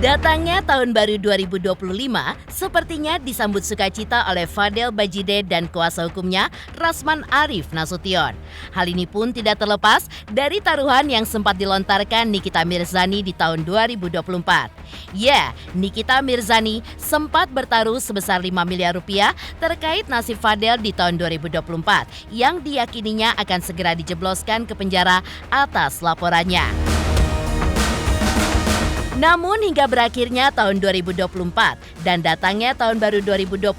Datangnya tahun baru 2025 sepertinya disambut sukacita oleh Fadel Bajide dan kuasa hukumnya Rasman Arif Nasution. Hal ini pun tidak terlepas dari taruhan yang sempat dilontarkan Nikita Mirzani di tahun 2024. Ya, Nikita Mirzani sempat bertaruh sebesar 5 miliar rupiah terkait nasib Fadel di tahun 2024 yang diyakininya akan segera dijebloskan ke penjara atas laporannya. Namun hingga berakhirnya tahun 2024 dan datangnya tahun baru 2025,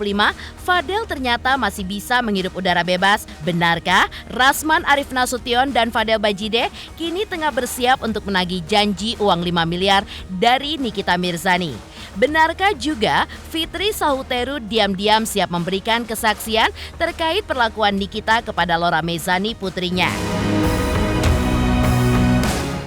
Fadel ternyata masih bisa menghirup udara bebas. Benarkah Rasman Arif Nasution dan Fadel Bajide kini tengah bersiap untuk menagih janji uang 5 miliar dari Nikita Mirzani? Benarkah juga Fitri Sahuteru diam-diam siap memberikan kesaksian terkait perlakuan Nikita kepada Lora Mezani putrinya?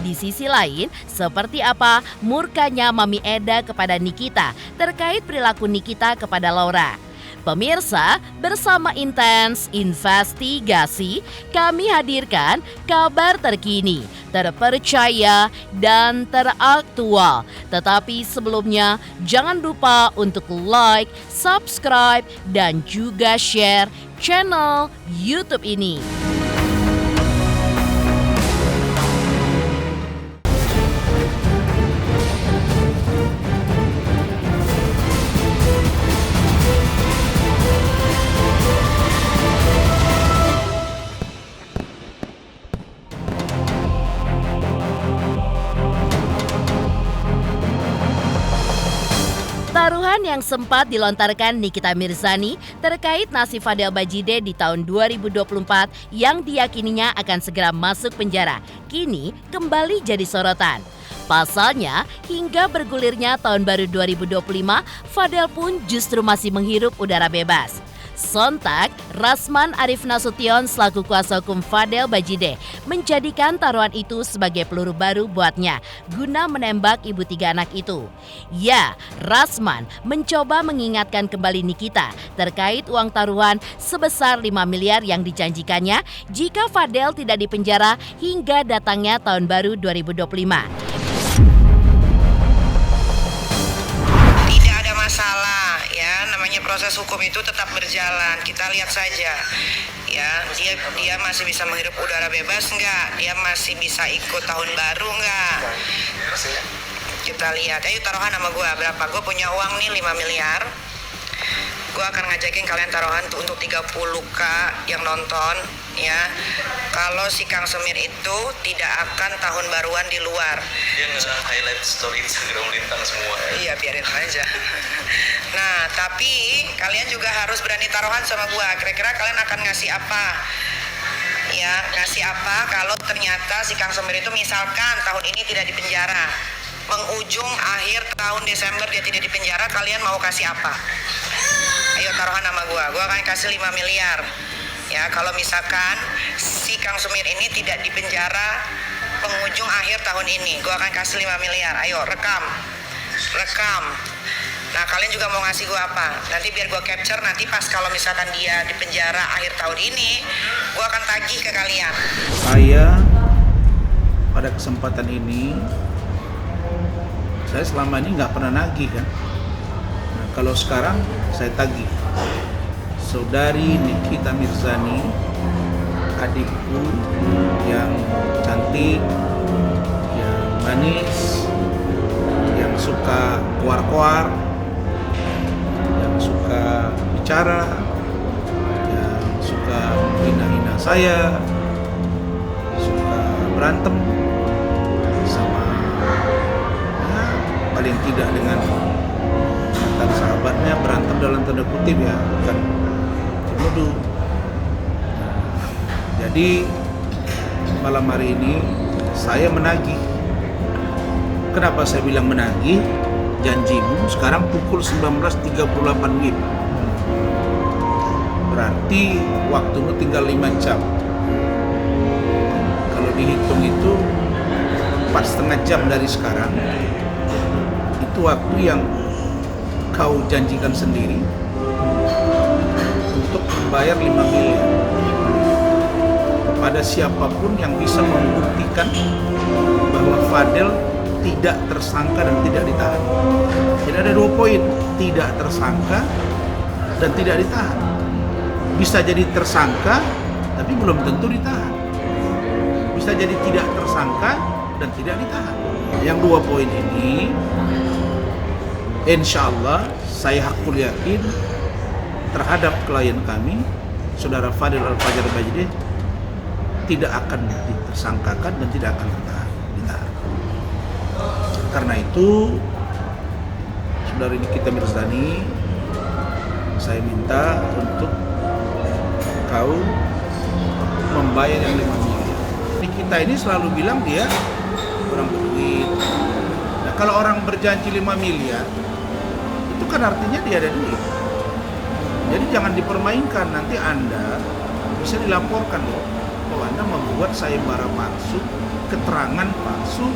Di sisi lain, seperti apa murkanya Mami Eda kepada Nikita terkait perilaku Nikita kepada Laura? Pemirsa, bersama Intens Investigasi, kami hadirkan kabar terkini, terpercaya, dan teraktual. Tetapi sebelumnya, jangan lupa untuk like, subscribe, dan juga share channel YouTube ini. Taruhan yang sempat dilontarkan Nikita Mirzani terkait nasib Fadel Bajide di tahun 2024 yang diyakininya akan segera masuk penjara, kini kembali jadi sorotan. Pasalnya, hingga bergulirnya tahun baru 2025, Fadel pun justru masih menghirup udara bebas. Sontak, Rasman Arif Nasution selaku kuasa hukum Fadel Bajide menjadikan taruhan itu sebagai peluru baru buatnya guna menembak ibu 3 anak itu. Ya, Rasman mencoba mengingatkan kembali Nikita terkait uang taruhan sebesar 5 miliar yang dijanjikannya jika Fadel tidak dipenjara hingga datangnya tahun baru 2025. Masalah ya, namanya proses hukum itu tetap berjalan. Kita lihat saja ya, dia masih bisa menghirup udara bebas enggak, dia masih bisa ikut tahun baru enggak. Kita lihat, ayo taruhan sama gue berapa, gue punya uang nih 5 miliar. Gue akan ngajakin kalian taruhan tuh untuk 30k yang nonton ya. Kalau si Kang Semir itu tidak akan tahun baruan di luar. Dia nge-highlight story Instagram Lintang semua. Iya, biarin aja. Nah, tapi kalian juga harus berani taruhan sama gue. Kira-kira kalian akan ngasih apa? Ya, ngasih apa kalau ternyata si Kang Semir itu misalkan tahun ini tidak dipenjara. Penghujung akhir tahun Desember dia tidak dipenjara, kalian mau kasih apa? Ayo taruhan sama gue akan kasih 5 miliar. Ya, kalau misalkan si Kang Semir ini tidak dipenjara penghujung akhir tahun ini, gue akan kasih 5 miliar. Ayo rekam. Nah, kalian juga mau ngasih gue apa? Nanti biar gue capture, nanti pas kalau misalkan dia dipenjara akhir tahun ini, gue akan tagih ke kalian. Saya pada kesempatan ini, saya selama ini nggak pernah nagih kan. Nah, kalau sekarang saya tagih. Saudari Nikita Mirzani, adikku yang cantik, yang manis, yang suka koar-koar, yang suka bicara, yang suka menghina-hina saya, suka berantem sama, ya, paling tidak dengan mantan sahabatnya, berantem dalam tanda kutip ya, bukan menuduh. Jadi malam hari ini saya menagih. Kenapa saya bilang menagih? Janjimu sekarang pukul 19.38 WIB. Berarti waktumu tinggal 5 jam. Kalau dihitung itu 4,5 jam dari sekarang. Itu waktu yang kau janjikan sendiri untuk membayar 5 miliar kepada siapapun yang bisa membuktikan bahwa Fadel tidak tersangka dan tidak ditahan. Jadi ada 2 poin, tidak tersangka dan tidak ditahan. Bisa jadi tersangka tapi belum tentu ditahan. Bisa jadi tidak tersangka dan tidak ditahan. Yang 2 poin ini insya Allah saya hakul yakin terhadap klien kami, Saudara Fadel Al-Fajar Bajideh, tidak akan ditersangkakan dan tidak akan ditahan. Karena itu, Saudari Nikita Mirzani, saya minta untuk kau membayar yang 5 miliar. Nikita ini selalu bilang dia orang berduit. Nah, kalau orang berjanji 5 miliar, itu kan artinya dia ada duit. Jadi jangan dipermainkan, nanti Anda bisa dilaporkan loh bahwa Anda membuat sayembara palsu, keterangan palsu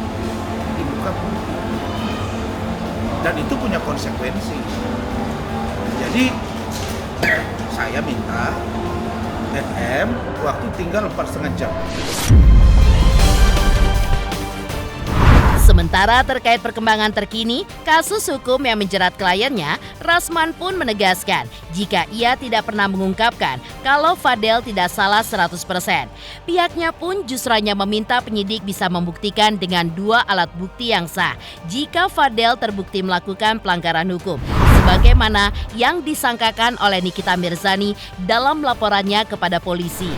di muka publik. Dan itu punya konsekuensi. Jadi saya minta FM waktu tinggal 4,5 jam. Sementara terkait perkembangan terkini, kasus hukum yang menjerat kliennya, Rasman pun menegaskan jika ia tidak pernah mengungkapkan kalau Fadel tidak salah 100%. Pihaknya pun justru hanya meminta penyidik bisa membuktikan dengan 2 alat bukti yang sah jika Fadel terbukti melakukan pelanggaran hukum, sebagaimana yang disangkakan oleh Nikita Mirzani dalam laporannya kepada polisi.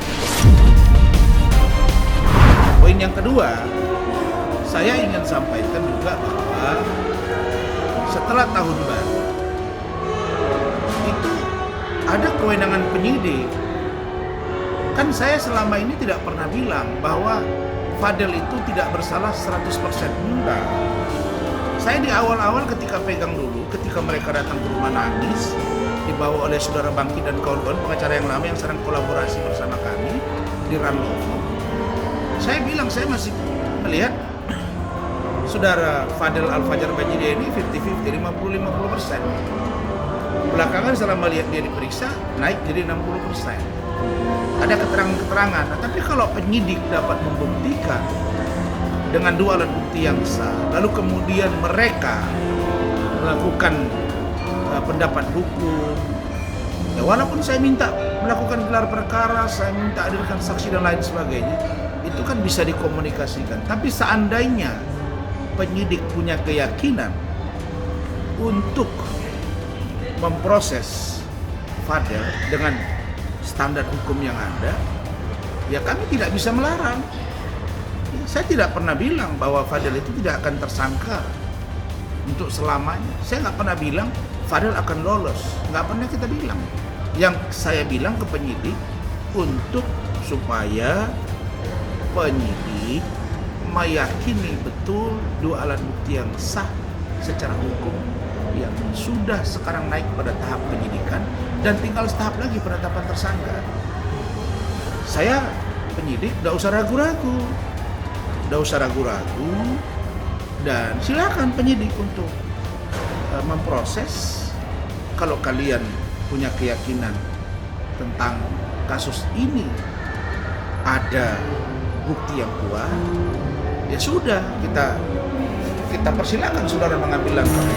Poin yang kedua, saya ingin sampaikan juga bahwa setelah tahun baru itu ada kewenangan penyidik. Kan saya selama ini tidak pernah bilang bahwa Fadel itu tidak bersalah 100%. Enggak. Saya di awal-awal ketika pegang dulu, ketika mereka datang ke rumah nangis, dibawa oleh Saudara Bangki dan kawan-kawan pengacara yang lama yang sedang kolaborasi bersama kami di Ranlovo, saya bilang saya masih melihat Saudara Fadel Al-Fajar Bajideh ini 50-50, 50-50%. Belakangan selama lihat dia diperiksa, naik jadi 60%. Ada keterangan-keterangan. Nah, tapi kalau penyidik dapat membuktikan dengan 2 alat bukti yang sah, lalu kemudian mereka melakukan pendapat hukum, ya walaupun saya minta melakukan gelar perkara, saya minta hadirkan saksi dan lain sebagainya, itu kan bisa dikomunikasikan. Tapi seandainya penyidik punya keyakinan untuk memproses Fadel dengan standar hukum yang ada, ya kami tidak bisa melarang. Saya tidak pernah bilang bahwa Fadel itu tidak akan tersangka untuk selamanya. Saya nggak pernah bilang Fadel akan lolos, nggak pernah kita bilang. Yang saya bilang ke penyidik untuk supaya penyidik meyakini betul 2 alat bukti yang sah secara hukum yang sudah sekarang naik pada tahap penyidikan dan tinggal setahap lagi penetapan tersangka. Saya penyidik tidak usah ragu-ragu, dan silakan penyidik untuk memproses. Kalau kalian punya keyakinan tentang kasus ini ada bukti yang kuat, ya sudah, kita persilakan saudara mengambil langkah.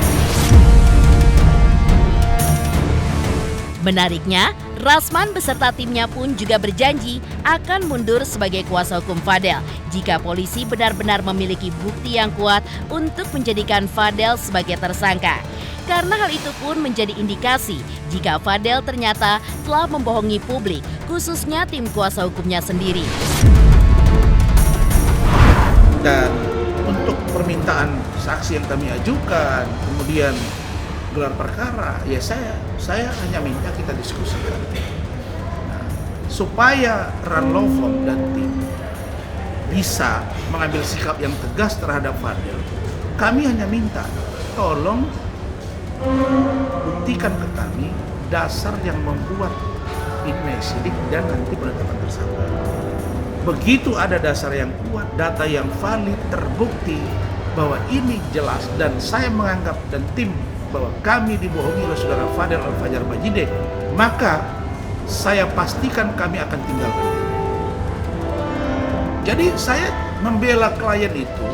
Menariknya, Rasman beserta timnya pun juga berjanji akan mundur sebagai kuasa hukum Fadel jika polisi benar-benar memiliki bukti yang kuat untuk menjadikan Fadel sebagai tersangka. Karena hal itu pun menjadi indikasi jika Fadel ternyata telah membohongi publik, khususnya tim kuasa hukumnya sendiri. Dan untuk permintaan saksi yang kami ajukan, kemudian gelar perkara, ya saya hanya minta kita diskusikan. Nah, supaya Ranlovo dan tim bisa mengambil sikap yang tegas terhadap Fadel, kami hanya minta tolong buktikan ke kami dasar yang membuat ini sidik dan nanti penetapan tersangka. Begitu ada dasar yang kuat, data yang valid, terbukti bahwa ini jelas dan saya menganggap dan tim bahwa kami dibohongi oleh saudara Fadel Al-Fajar Bajideh, maka saya pastikan kami akan tinggalkan. Jadi saya membela klien itu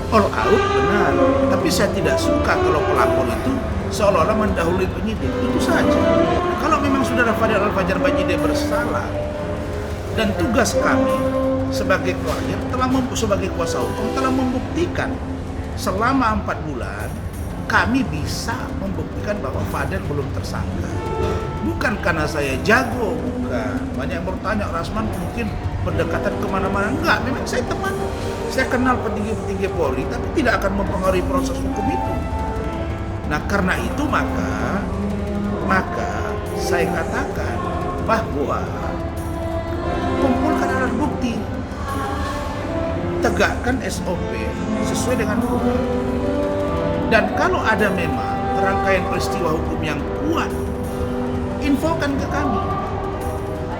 all out benar, tapi saya tidak suka kalau pelapor itu seolah-olah mendahului penyidik. Itu saja. Kalau memang saudara Fadel Al-Fajar Bajide bersalah, dan tugas kami sebagai keluarga sebagai kuasa hukum telah membuktikan selama 4 bulan kami bisa membuktikan bahwa Fadel belum tersangka. Bukan karena saya jago, bukan. Banyak yang bertanya, Rasman mungkin pendekatan kemana-mana. Enggak, memang saya teman. Saya kenal petinggi-petinggi Polri, tapi tidak akan mempengaruhi proses hukum itu. Nah, karena itu maka saya katakan bahwa kumpulkan alat bukti, tegakkan SOP sesuai dengan hukum. Dan kalau ada memang rangkaian peristiwa hukum yang kuat, infokan ke kami.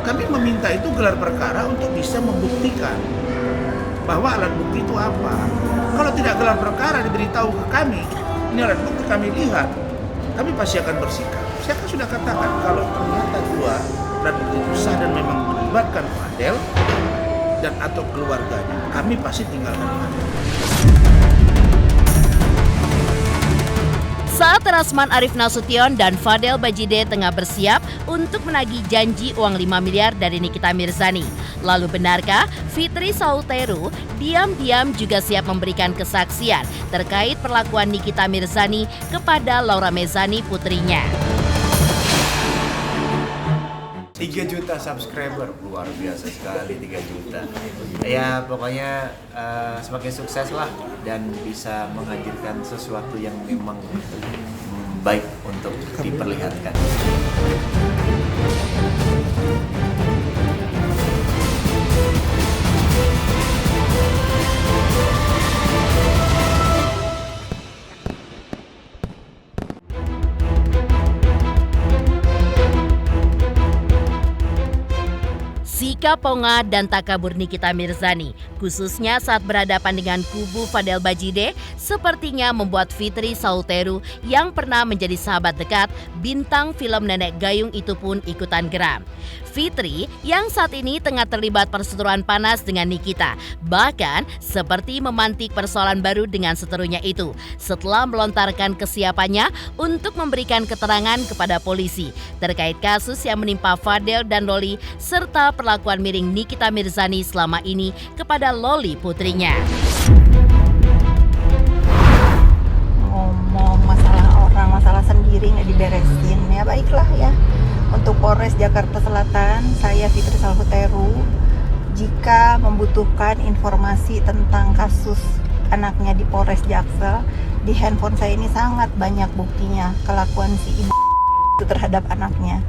Kami meminta itu gelar perkara untuk bisa membuktikan bahwa alat bukti itu apa. Kalau tidak gelar perkara diberitahu ke kami, ini alat bukti kami lihat, kami pasti akan bersikap. Saya kan sudah katakan kalau ternyata dua alat bukti itu sah dan memang melibatkan Fadel dan atau keluarganya, kami pasti tinggalkan Fadel. Saat Rasman Arif Nasution dan Fadel Bajide tengah bersiap untuk menagih janji uang 5 miliar dari Nikita Mirzani. Lalu benarkah Fitri Sauteru diam-diam juga siap memberikan kesaksian terkait perlakuan Nikita Mirzani kepada Laura Mezani putrinya? 3 juta subscriber, luar biasa sekali 3 juta. Ya pokoknya semakin sukses lah dan bisa menghadirkan sesuatu yang memang baik untuk diperlihatkan. Sikap ponga dan takabur Nikita Mirzani, khususnya saat berhadapan dengan kubu Fadel Bajide, sepertinya membuat Fitri Sauteru yang pernah menjadi sahabat dekat bintang film Nenek Gayung itu pun ikutan geram. Fitri yang saat ini tengah terlibat perseteruan panas dengan Nikita, bahkan seperti memantik persoalan baru dengan seterunya itu setelah melontarkan kesiapannya untuk memberikan keterangan kepada polisi terkait kasus yang menimpa Fadel dan Loli serta perlakuan miring Nikita Mirzani selama ini kepada Loli putrinya. Ngomong masalah orang, masalah sendiri nggak diberesin, ya baiklah ya. Untuk Polres Jakarta Selatan, saya Fitri Sauteru, jika membutuhkan informasi tentang kasus anaknya di Polres Jaksel, di handphone saya ini sangat banyak buktinya kelakuan si ibu itu terhadap anaknya.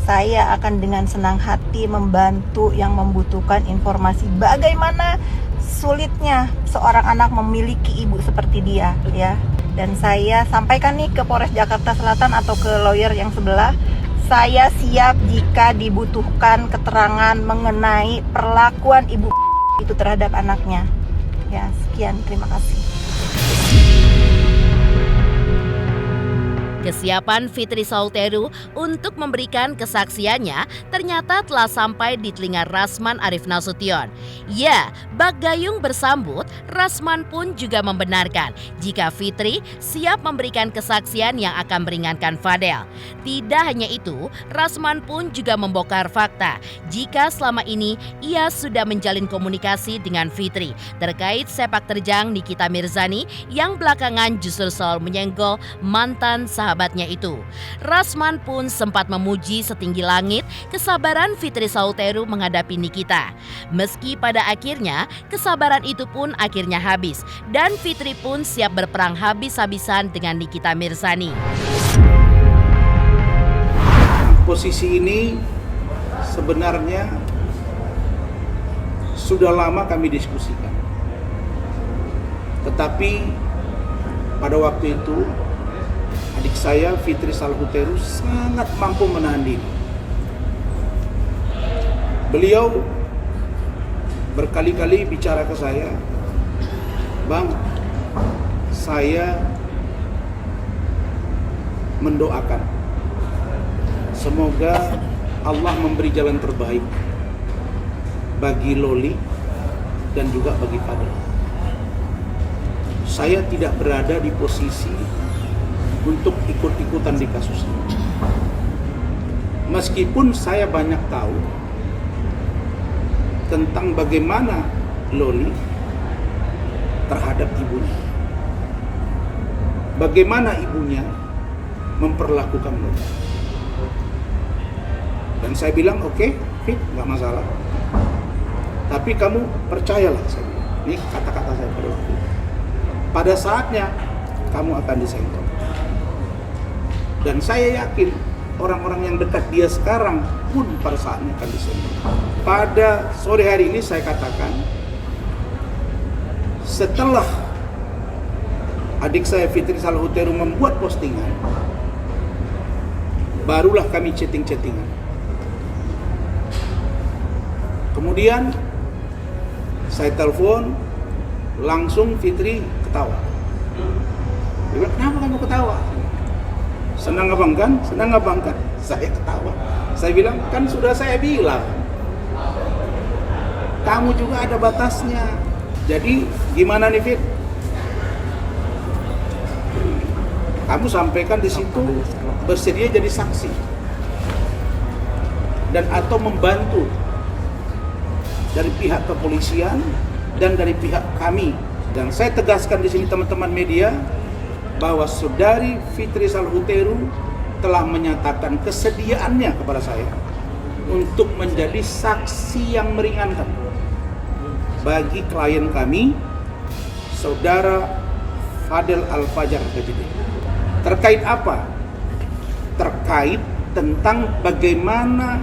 Saya akan dengan senang hati membantu yang membutuhkan informasi bagaimana sulitnya seorang anak memiliki ibu seperti dia, ya. Dan saya sampaikan nih ke Polres Jakarta Selatan atau ke lawyer yang sebelah, saya siap jika dibutuhkan keterangan mengenai perlakuan ibu itu terhadap anaknya. Ya, sekian, terima kasih. Kesiapan Fitri Sauteru untuk memberikan kesaksiannya ternyata telah sampai di telinga Rasman Arif Nasution. Ya, bak gayung bersambut, Rasman pun juga membenarkan jika Fitri siap memberikan kesaksian yang akan meringankan Fadel. Tidak hanya itu, Rasman pun juga membongkar fakta jika selama ini ia sudah menjalin komunikasi dengan Fitri terkait sepak terjang Nikita Mirzani yang belakangan justru selalu menyenggol mantan sahabatnya itu. Rasman pun sempat memuji setinggi langit kesabaran Fitri Sauteru menghadapi Nikita. Meski pada akhirnya kesabaran itu pun akhirnya habis dan Fitri pun siap berperang habis-habisan dengan Nikita Mirzani. Posisi ini sebenarnya sudah lama kami diskusikan. Tetapi pada waktu itu adik saya Fitri Sauteru sangat mampu menahan diri. Beliau berkali-kali bicara ke saya, "Bang, saya mendoakan semoga Allah memberi jalan terbaik bagi Loli dan juga bagi Fadel. saya tidak berada di posisi untuk ikut-ikutan di kasus ini. Meskipun saya banyak tahu tentang bagaimana Loli terhadap ibunya. Bagaimana ibunya memperlakukan Loli. Dan saya bilang, oke, Fit, nggak masalah. Tapi kamu percayalah, saya bilang. Ini kata-kata saya pada waktu itu. Pada saatnya, kamu akan disenggol. Dan saya yakin, orang-orang yang dekat dia sekarang pun pada saatnya akan disenggol. Pada sore hari ini saya katakan, setelah adik saya Fitri Salhuteru membuat postingan, barulah kami chatting-chattingan. Kemudian saya telepon, langsung Fitri ketawa. Dia bilang, kenapa kamu ketawa? Senang abang kan? Senang abang kan? Saya ketawa. Saya bilang, kan sudah saya bilang, kamu juga ada batasnya. Jadi gimana nih Fit? Kamu sampaikan di situ bersedia jadi saksi dan atau membantu dari pihak kepolisian dan dari pihak kami. Dan saya tegaskan di sini teman-teman media bahwa saudari Fitri Salhuteru telah menyatakan kesediaannya kepada saya untuk menjadi saksi yang meringankan bagi klien kami, saudara Fadel Al-Fajar PJD. Terkait apa? Terkait tentang bagaimana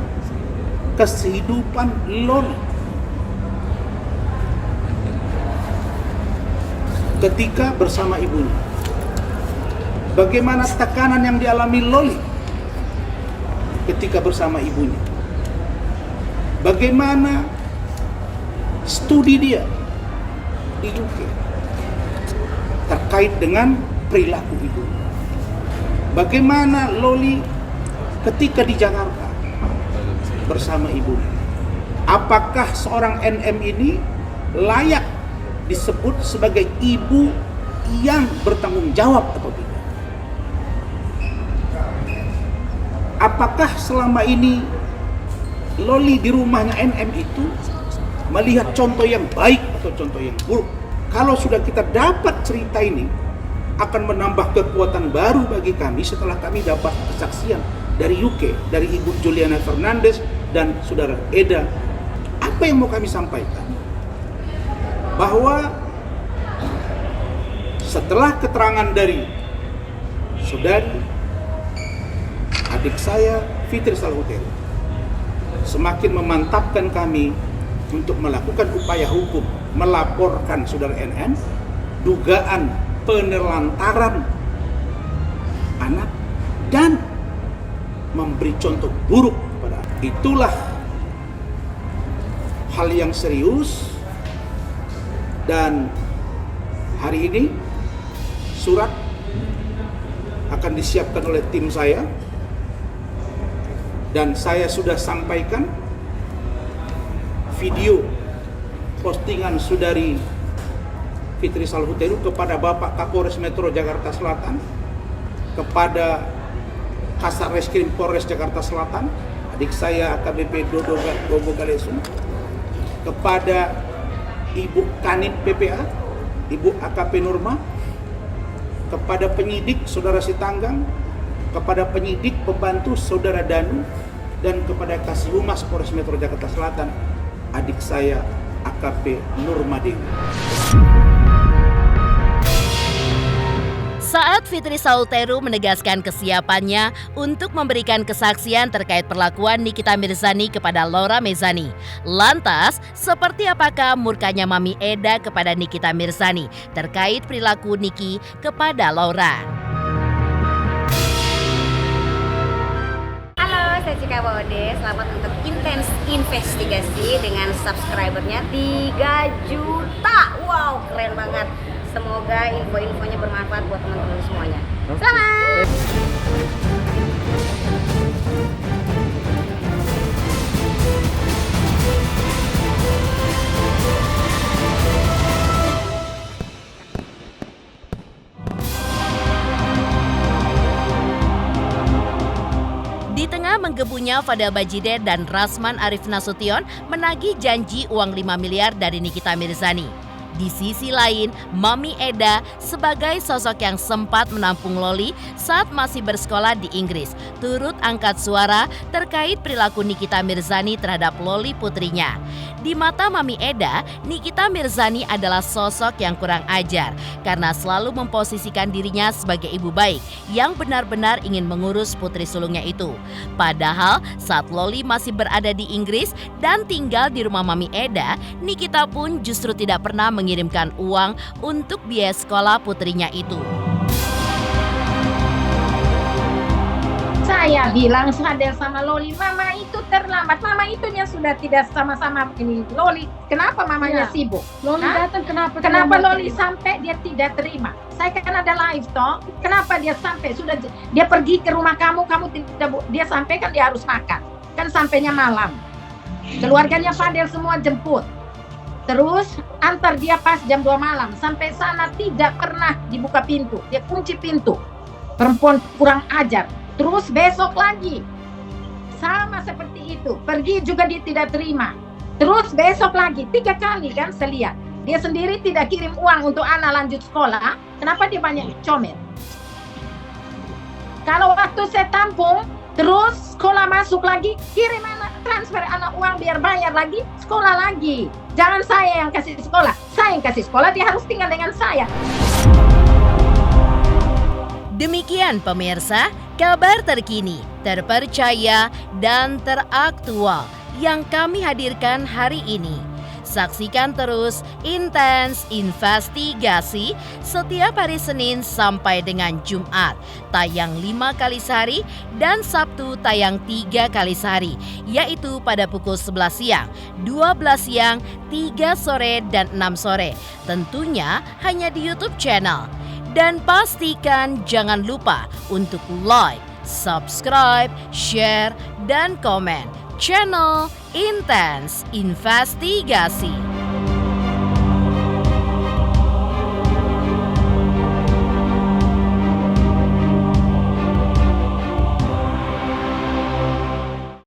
kehidupan Loli ketika bersama ibunya. Bagaimana tekanan yang dialami Loli ketika bersama ibunya. Bagaimana studi dia di UK terkait dengan perilaku ibu. Bagaimana Loli ketika di Jakarta bersama ibunya. Apakah seorang NM ini layak disebut sebagai ibu yang bertanggung jawab atau tidak? Apakah selama ini Loli di rumahnya NM itu melihat contoh yang baik atau contoh yang buruk? Kalau sudah kita dapat cerita ini, akan menambah kekuatan baru bagi kami setelah kami dapat kesaksian dari UK, dari Ibu Juliana Fernandez dan Saudara Eda. Apa yang mau kami sampaikan? Bahwa setelah keterangan dari saudari adik saya Fitri Salhuteru semakin memantapkan kami untuk melakukan upaya hukum, melaporkan saudara NN dugaan penelantaran anak dan memberi contoh buruk kepada anak. Itulah hal yang serius. Dan hari ini surat akan disiapkan oleh tim saya dan saya sudah sampaikan video postingan saudari Fitri Salhuteru kepada Bapak Kapolres Metro Jakarta Selatan, kepada Kasat Reskrim Polres Jakarta Selatan, adik saya AKBP Dodo Gogo Galesum, kepada Ibu Kanit PPA, Ibu AKP Nurma, kepada penyidik Saudara Sitanggang, kepada penyidik pembantu Saudara Danu, dan kepada Kasih Humas Polres Metro Jakarta Selatan, adik saya AKP Nurmadewi. Saat Fitri Salhuteru menegaskan kesiapannya untuk memberikan kesaksian terkait perlakuan Nikita Mirzani kepada Laura Mezani. Lantas, seperti apakah murkanya Mami Eda kepada Nikita Mirzani terkait perilaku Niki kepada Laura? Halo, saya Cika Bode. Selamat untuk Intens Investigasi dengan subscribernya 3 juta. Wow, keren banget. Semoga info-infonya bermanfaat buat teman-teman semuanya. Selamat! ibunya Fadel Bajideh dan Rasman Arif Nasution menagih janji uang 5 miliar dari Nikita Mirzani. Di sisi lain, Mami Eda sebagai sosok yang sempat menampung Loli saat masih bersekolah di Inggris, turut angkat suara terkait perilaku Nikita Mirzani terhadap Loli putrinya. Di mata Mami Eda, Nikita Mirzani adalah sosok yang kurang ajar karena selalu memposisikan dirinya sebagai ibu baik yang benar-benar ingin mengurus putri sulungnya itu. Padahal saat Loli masih berada di Inggris dan tinggal di rumah Mami Eda, Nikita pun justru tidak pernah mengirimkan uang untuk biaya sekolah putrinya itu. Saya bilang Fadel sama Loli, mama itu terlambat, mama itunya sudah tidak sama-sama ini. Loli, kenapa mamanya sibuk? Loli datang Kenapa Loli sampai dia tidak terima? Saya kan ada live toh, kenapa dia sampai sudah dia pergi ke rumah kamu tidak, dia sampai kan dia harus makan, kan sampainya malam. Keluarganya Fadel semua jemput. Terus antar dia pas jam 2 malam, sampai sana tidak pernah dibuka pintu, dia kunci pintu. Perempuan kurang ajar. Terus besok lagi, sama seperti itu, pergi juga dia tidak terima. Terus besok lagi, 3 kali kan saya lihat. Dia sendiri tidak kirim uang untuk anak lanjut sekolah, kenapa dia banyak comel? Kalau waktu saya tampung, terus sekolah masuk lagi, kirim anak, transfer anak uang biar bayar lagi, sekolah lagi. Jangan saya yang kasih sekolah, saya yang kasih sekolah, dia harus tinggal dengan saya. Demikian pemirsa, kabar terkini, terpercaya, dan teraktual yang kami hadirkan hari ini. Saksikan terus Intens Investigasi setiap hari Senin sampai dengan Jumat, tayang 5 kali sehari dan Sabtu tayang 3 kali sehari, yaitu pada pukul 11 siang, 12 siang, 3 sore, dan 6 sore. Tentunya hanya di YouTube channel. Dan pastikan jangan lupa untuk like, subscribe, share, dan komen channel Intens Investigasi.